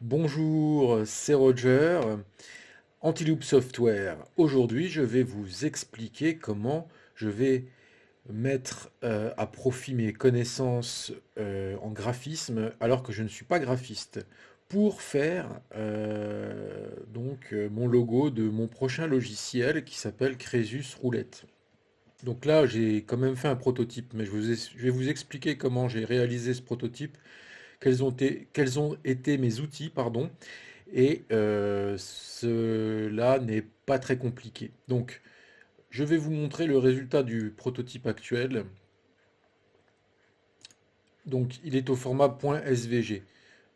Bonjour, c'est Roger, Antiloop Software. Aujourd'hui, je vais vous expliquer comment je vais mettre à profit mes connaissances en graphisme alors que je ne suis pas graphiste pour faire mon logo de mon prochain logiciel qui s'appelle Crésus Roulette. Donc là, j'ai quand même fait un prototype, mais je vais vous expliquer comment j'ai réalisé ce prototype, quels ont été mes outils, pardon, et cela n'est pas très compliqué. Donc, je vais vous montrer le résultat du prototype actuel. Donc, il est au format .svg.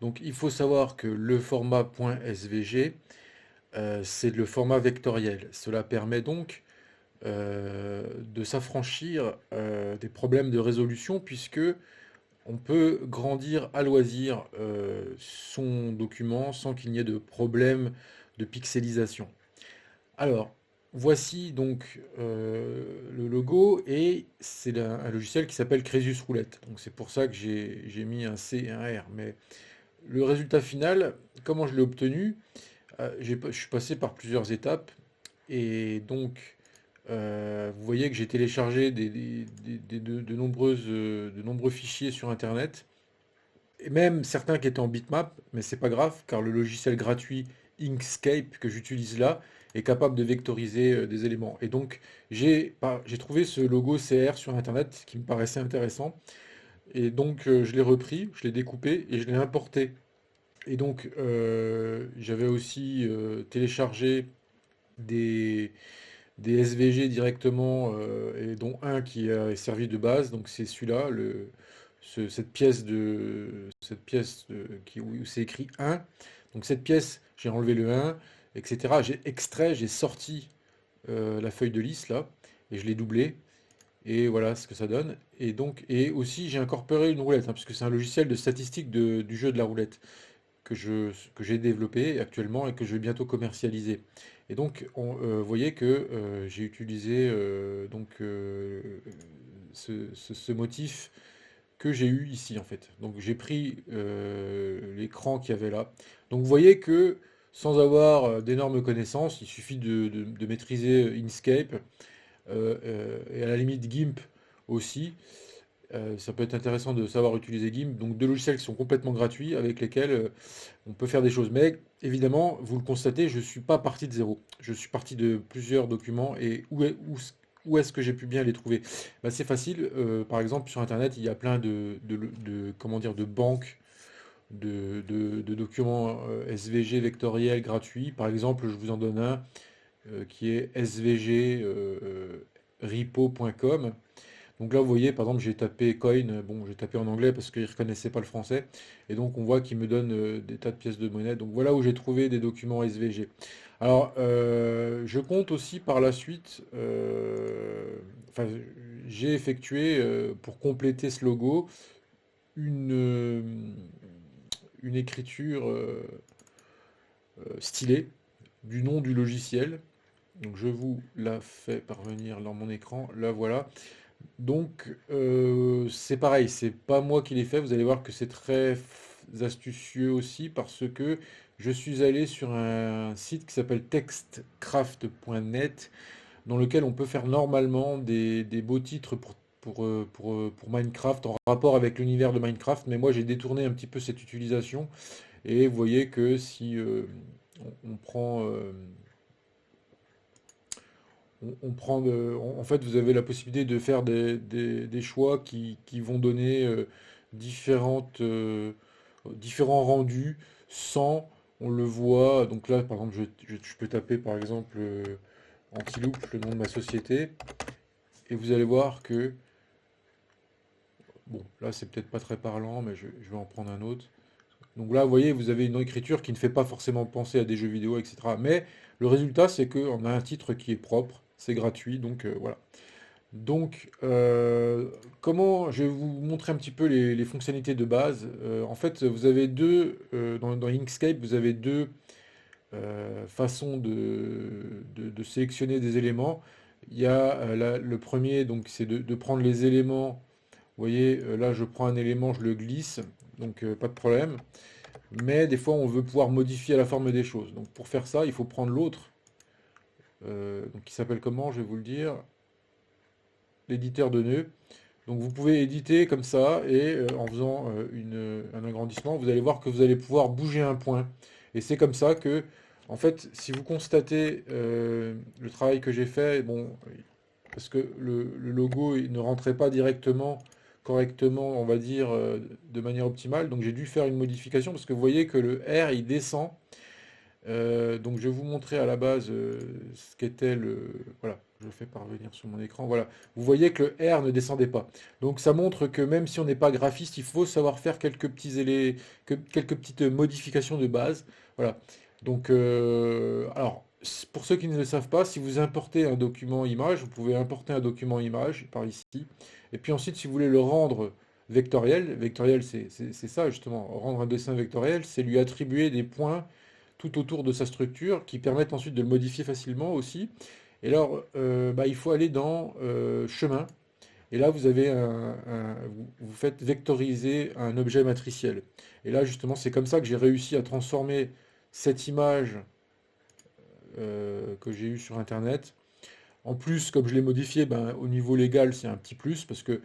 Donc, il faut savoir que le format .svg, c'est le format vectoriel. Cela permet donc de s'affranchir des problèmes de résolution puisque on peut grandir à loisir son document sans qu'il n'y ait de problème de pixelisation. Alors, voici donc le logo et c'est un logiciel qui s'appelle Crésus Roulette. Donc c'est pour ça que j'ai mis un C et un R. Mais le résultat final, comment je l'ai obtenu? Je suis passé par plusieurs étapes et donc vous voyez que j'ai téléchargé de nombreux fichiers sur Internet et même certains qui étaient en bitmap, mais c'est pas grave, car le logiciel gratuit Inkscape que j'utilise là est capable de vectoriser des éléments. Et donc, j'ai trouvé ce logo CR sur Internet qui me paraissait intéressant. Et donc, je l'ai repris, je l'ai découpé et je l'ai importé. Et donc, j'avais aussi téléchargé des, des SVG directement, et dont un qui a servi de base. Donc, c'est celui-là, cette pièce où c'est écrit 1. Donc cette pièce, j'ai enlevé le 1, etc. J'ai extrait, j'ai sorti la feuille de lisse là, et je l'ai doublé. Et voilà ce que ça donne. Et donc, et aussi j'ai incorporé une roulette, hein, puisque c'est un logiciel de statistique du jeu de la roulette que j'ai développé actuellement et que je vais bientôt commercialiser. Et donc, vous voyez que j'ai utilisé ce motif que j'ai eu ici en fait. Donc j'ai pris l'écran qu'il y avait là. Donc vous voyez que sans avoir d'énormes connaissances, il suffit de maîtriser Inkscape et à la limite GIMP aussi. Ça peut être intéressant de savoir utiliser GIMP. Donc deux logiciels qui sont complètement gratuits avec lesquels on peut faire des choses. Mais évidemment, vous le constatez, je ne suis pas parti de zéro. Je suis parti de plusieurs documents et où est-ce que j'ai pu bien les trouver? Bah, c'est facile. Par exemple, sur Internet, il y a plein comment dire, de banques de documents SVG vectoriels gratuits. Par exemple, je vous en donne un qui est svgrepo.com. Donc là, vous voyez, par exemple, j'ai tapé coin, bon, j'ai tapé en anglais parce qu'il ne reconnaissait pas le français, et donc on voit qu'il me donne des tas de pièces de monnaie. Donc voilà où j'ai trouvé des documents SVG. Alors, je compte aussi par la suite, enfin, j'ai effectué, pour compléter ce logo, une, euh, une écriture stylée du nom du logiciel. Donc je vous la fais parvenir dans mon écran, là voilà. Donc, c'est pareil, c'est pas moi qui l'ai fait. Vous allez voir que c'est très astucieux aussi parce que je suis allé sur un site qui s'appelle textcraft.net dans lequel on peut faire normalement des beaux titres pour Minecraft en rapport avec l'univers de Minecraft. Mais moi, j'ai détourné un petit peu cette utilisation et vous voyez que si on prend en fait, vous avez la possibilité de faire des choix qui vont donner différents rendus sans, on le voit. Donc là, par exemple, je peux taper par exemple Antiloop, le nom de ma société, et vous allez voir que, bon, là c'est peut-être pas très parlant, mais je vais en prendre un autre. Donc là, vous voyez, vous avez une écriture qui ne fait pas forcément penser à des jeux vidéo, etc. Mais le résultat, c'est qu'on a un titre qui est propre, c'est gratuit, donc voilà. Donc, comment je vais vous montrer un petit peu les fonctionnalités de base. En fait, vous avez dans Inkscape, vous avez deux façons de sélectionner des éléments. Il y a le premier, donc c'est de prendre les éléments. Vous voyez, là, je prends un élément, je le glisse, donc pas de problème. mais des fois on veut pouvoir modifier la forme des choses. Donc pour faire ça, il faut prendre l'autre, donc qui s'appelle comment, je vais vous le dire, l'éditeur de nœuds. Donc vous pouvez éditer comme ça, et en faisant un agrandissement, vous allez voir que vous allez pouvoir bouger un point. Et c'est comme ça que, en fait, si vous constatez le travail que j'ai fait, bon, parce que le logo il ne rentrait pas directement, correctement, on va dire, de manière optimale, donc j'ai dû faire une modification, parce que vous voyez que le R, il descend. Donc je vais vous montrer à la base ce qu'était le... Voilà, je le fais parvenir sur mon écran. Voilà, vous voyez que le R ne descendait pas. Donc ça montre que même si on n'est pas graphiste, il faut savoir faire quelques petites modifications de base. Voilà. Donc, alors, pour ceux qui ne le savent pas, si vous importez un document image, vous pouvez importer un document image par ici. Et puis ensuite, si vous voulez le rendre vectoriel c'est ça justement, rendre un dessin vectoriel, c'est lui attribuer des points tout autour de sa structure qui permettent ensuite de le modifier facilement aussi. Et alors, il faut aller dans chemin. Et là, vous avez vous faites vectoriser un objet matriciel. Et là, justement, c'est comme ça que j'ai réussi à transformer cette image que j'ai eue sur Internet. En plus, comme je l'ai modifié, au niveau légal, c'est un petit plus parce que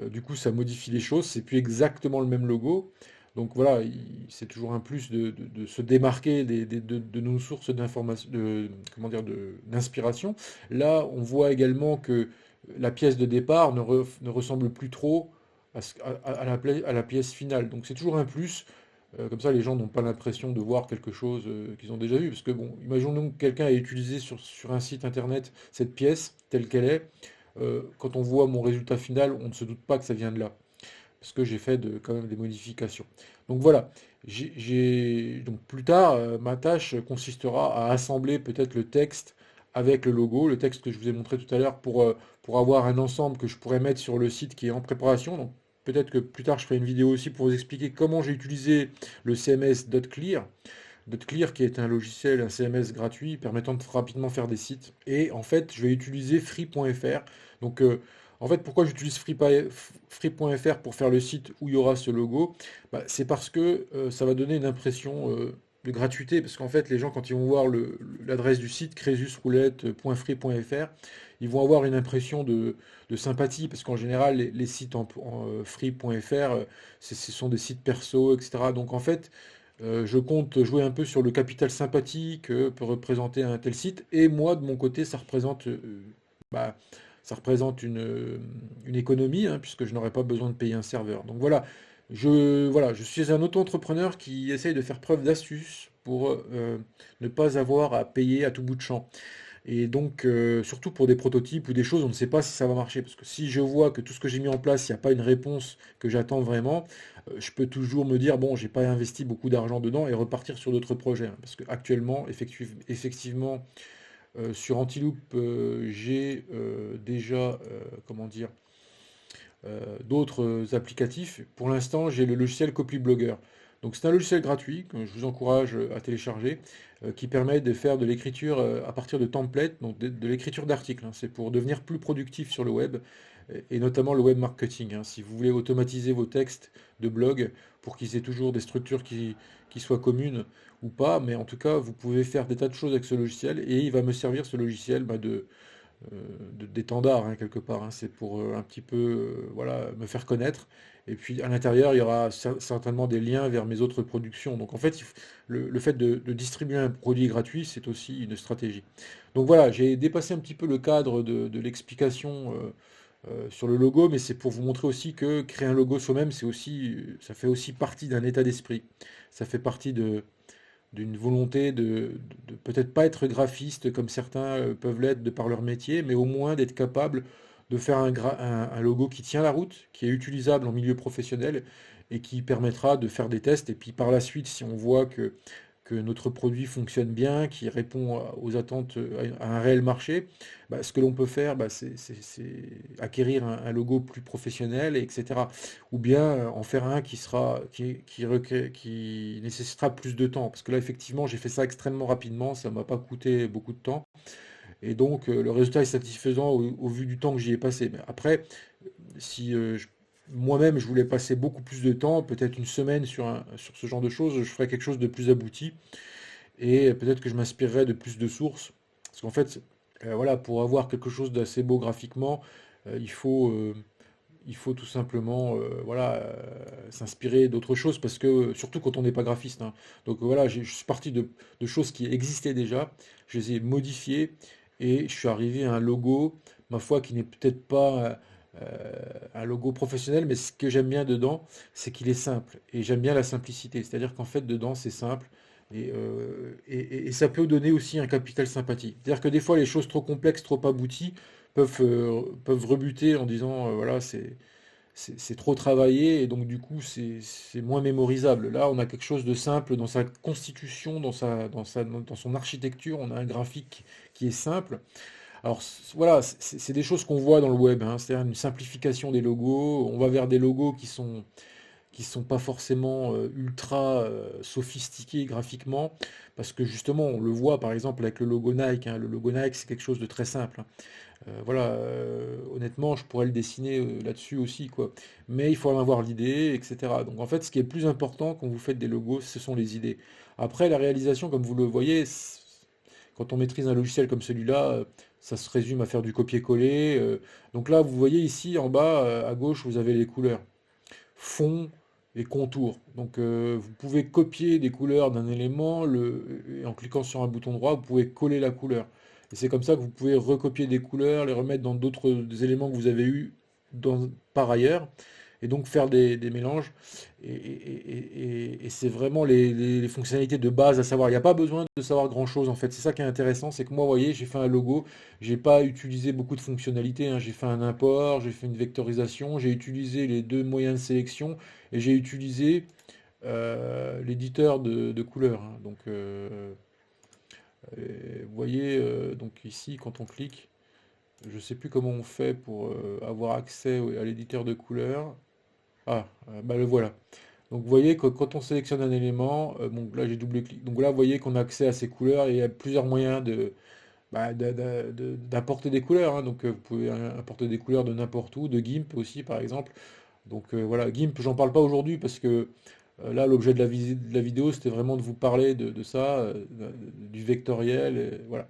du coup, ça modifie les choses. C'est plus exactement le même logo. Donc voilà, c'est toujours un plus de se démarquer de nos sources d'information, comment dire, d'inspiration. Là, on voit également que la pièce de départ ne ressemble plus trop à la pièce finale. Donc c'est toujours un plus. Comme ça, les gens n'ont pas l'impression de voir quelque chose qu'ils ont déjà vu. Parce que, bon, imaginons que quelqu'un ait utilisé sur un site internet cette pièce telle qu'elle est. Quand on voit mon résultat final, on ne se doute pas que ça vient de là. Parce que j'ai fait quand même des modifications. Donc voilà. Donc plus tard, ma tâche consistera à assembler peut-être le texte avec le logo, le texte que je vous ai montré tout à l'heure, pour avoir un ensemble que je pourrais mettre sur le site qui est en préparation. Donc peut-être que plus tard, je ferai une vidéo aussi pour vous expliquer comment j'ai utilisé le CMS .clear. .clear qui est un logiciel, un CMS gratuit permettant de rapidement faire des sites. Et en fait, je vais utiliser free.fr. Donc en fait, pourquoi j'utilise free.fr pour faire le site où il y aura ce logo? C'est parce que ça va donner une impression de gratuité. Parce qu'en fait, les gens, quand ils vont voir l'adresse du site, crésusroulette.free.fr, ils vont avoir une impression de sympathie. Parce qu'en général, les sites en free.fr, ce sont des sites perso, etc. Donc en fait, je compte jouer un peu sur le capital sympathie que peut représenter un tel site. Et moi, de mon côté, bah, ça représente une économie, hein, puisque je n'aurai pas besoin de payer un serveur. Donc voilà, je suis un auto-entrepreneur qui essaye de faire preuve d'astuce pour ne pas avoir à payer à tout bout de champ. Et donc, surtout pour des prototypes ou des choses, on ne sait pas si ça va marcher. Parce que si je vois que tout ce que j'ai mis en place, il n'y a pas une réponse que j'attends vraiment, je peux toujours me dire, bon, j'ai pas investi beaucoup d'argent dedans et repartir sur d'autres projets, hein. Parce qu'actuellement, effectivement, sur Antiloop, j'ai déjà, comment dire, d'autres applicatifs. Pour l'instant, j'ai le logiciel CopyBlogger. Donc c'est un logiciel gratuit que je vous encourage à télécharger, qui permet de faire de l'écriture à partir de templates, donc de l'écriture d'articles, hein. C'est pour devenir plus productif sur le web, et notamment le web marketing, hein. Si vous voulez automatiser vos textes de blog pour qu'ils aient toujours des structures qui soient communes ou pas, mais en tout cas, vous pouvez faire des tas de choses avec ce logiciel, et il va me servir ce logiciel d'étendard, hein, quelque part, hein. C'est pour un petit peu voilà, me faire connaître. Et puis à l'intérieur, il y aura certainement des liens vers mes autres productions. Donc en fait, le fait de distribuer un produit gratuit, c'est aussi une stratégie. Donc voilà, j'ai dépassé un petit peu le cadre de l'explication sur le logo, mais c'est pour vous montrer aussi que créer un logo soi-même, ça fait aussi partie d'un état d'esprit. Ça fait partie d'une volonté de peut-être pas être graphiste comme certains peuvent l'être de par leur métier, mais au moins d'être capable de faire un logo qui tient la route, qui est utilisable en milieu professionnel et qui permettra de faire des tests. Et puis par la suite, si on voit que notre produit fonctionne bien, qui répond aux attentes, à un réel marché, ce que l'on peut faire, c'est acquérir un logo plus professionnel, etc. Ou bien en faire un qui nécessitera plus de temps. Parce que là, effectivement, j'ai fait ça extrêmement rapidement, ça m'a pas coûté beaucoup de temps. Et donc, le résultat est satisfaisant au vu du temps que j'y ai passé. Mais après, si moi-même, je voulais passer beaucoup plus de temps, peut-être une semaine sur ce genre de choses, je ferais quelque chose de plus abouti et peut-être que je m'inspirerais de plus de sources. Parce qu'en fait, voilà, pour avoir quelque chose d'assez beau graphiquement, euh, il faut, euh, il faut tout simplement voilà, s'inspirer d'autres choses parce que, surtout quand on n'est pas graphiste, hein. Donc voilà, je suis parti de choses qui existaient déjà, je les ai modifiées et je suis arrivé à un logo, ma foi, qui n'est peut-être pas un logo professionnel, mais ce que j'aime bien dedans, c'est qu'il est simple. Et j'aime bien la simplicité. C'est-à-dire qu'en fait, dedans, c'est simple. Et ça peut donner aussi un capital sympathie. C'est-à-dire que des fois, les choses trop complexes, trop abouties, peuvent rebuter en disant, voilà, c'est trop travaillé et donc du coup c'est moins mémorisable. Là, on a quelque chose de simple dans sa constitution, dans son architecture, on a un graphique qui est simple. Alors voilà, c'est des choses qu'on voit dans le web, hein, c'est-à-dire une simplification des logos. On va vers des logos qui sont pas forcément ultra sophistiqués graphiquement, parce que justement, on le voit par exemple avec le logo Nike, hein. Le logo Nike, c'est quelque chose de très simple, hein. Voilà, honnêtement, je pourrais le dessiner là-dessus aussi, quoi. Mais il faut en avoir l'idée, etc. Donc en fait, ce qui est le plus important quand vous faites des logos, ce sont les idées. Après, la réalisation, comme vous le voyez, quand on maîtrise un logiciel comme celui-là, ça se résume à faire du copier-coller. Donc là, vous voyez ici en bas, à gauche, vous avez les couleurs fond et contour. Donc vous pouvez copier des couleurs d'un élément et en cliquant sur un bouton droit, vous pouvez coller la couleur. Et c'est comme ça que vous pouvez recopier des couleurs, les remettre dans d'autres des éléments que vous avez eus par ailleurs, et donc faire des mélanges. Et c'est vraiment les fonctionnalités de base à savoir. Il n'y a pas besoin de savoir grand-chose en fait. C'est ça qui est intéressant, c'est que moi, vous voyez, j'ai fait un logo, j'ai pas utilisé beaucoup de fonctionnalités, hein. J'ai fait un import, j'ai fait une vectorisation, j'ai utilisé les deux moyens de sélection et j'ai utilisé l'éditeur de couleurs, hein. Donc, vous voyez, donc ici, quand on clique, je ne sais plus comment on fait pour avoir accès à l'éditeur de couleurs. Ah, bah le voilà. Donc vous voyez que quand on sélectionne un élément, bon là j'ai double-cliqué. Donc là vous voyez qu'on a accès à ces couleurs et il y a plusieurs moyens d'importer des couleurs, hein. Donc vous pouvez importer des couleurs de n'importe où, de GIMP aussi par exemple. Donc voilà, GIMP, j'en parle pas aujourd'hui parce que là l'objet de la vidéo c'était vraiment de vous parler de ça, du vectoriel, et, voilà.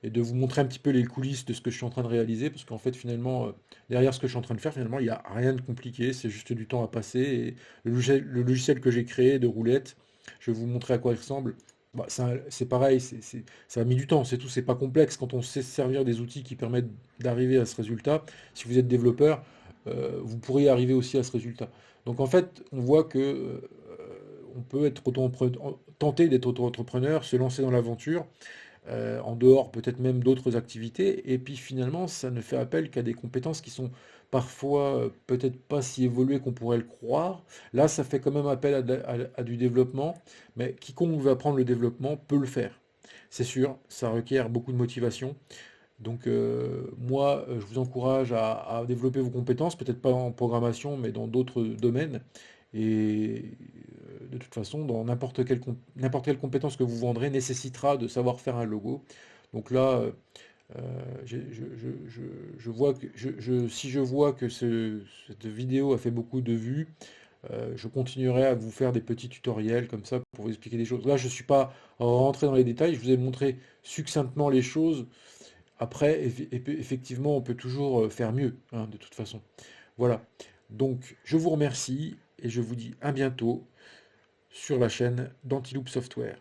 Et de vous montrer un petit peu les coulisses de ce que je suis en train de réaliser, parce qu'en fait finalement, derrière ce que je suis en train de faire, finalement il n'y a rien de compliqué, c'est juste du temps à passer. Et le logiciel que j'ai créé de roulette, je vais vous montrer à quoi il ressemble. Bah, c'est pareil, ça a mis du temps, c'est tout, c'est pas complexe quand on sait se servir des outils qui permettent d'arriver à ce résultat. Si vous êtes développeur, vous pourriez arriver aussi à ce résultat. Donc en fait, on voit que on peut être tenter d'être auto-entrepreneur, se lancer dans l'aventure, en dehors peut-être même d'autres activités, et puis finalement, ça ne fait appel qu'à des compétences qui sont parfois peut-être pas si évoluées qu'on pourrait le croire. Là, ça fait quand même appel à du développement, mais quiconque veut apprendre le développement peut le faire. C'est sûr, ça requiert beaucoup de motivation. Donc moi, je vous encourage à développer vos compétences, peut-être pas en programmation, mais dans d'autres domaines. Et de toute façon, dans n'importe quelle compétence que vous vendrez nécessitera de savoir faire un logo. Donc là, je vois que, si je vois que cette vidéo a fait beaucoup de vues, je continuerai à vous faire des petits tutoriels comme ça pour vous expliquer des choses. Là, je ne suis pas rentré dans les détails, je vous ai montré succinctement les choses. Après, effectivement, on peut toujours faire mieux, hein, de toute façon. Voilà. Donc, je vous remercie et je vous dis à bientôt sur la chaine d'Antiloop Software.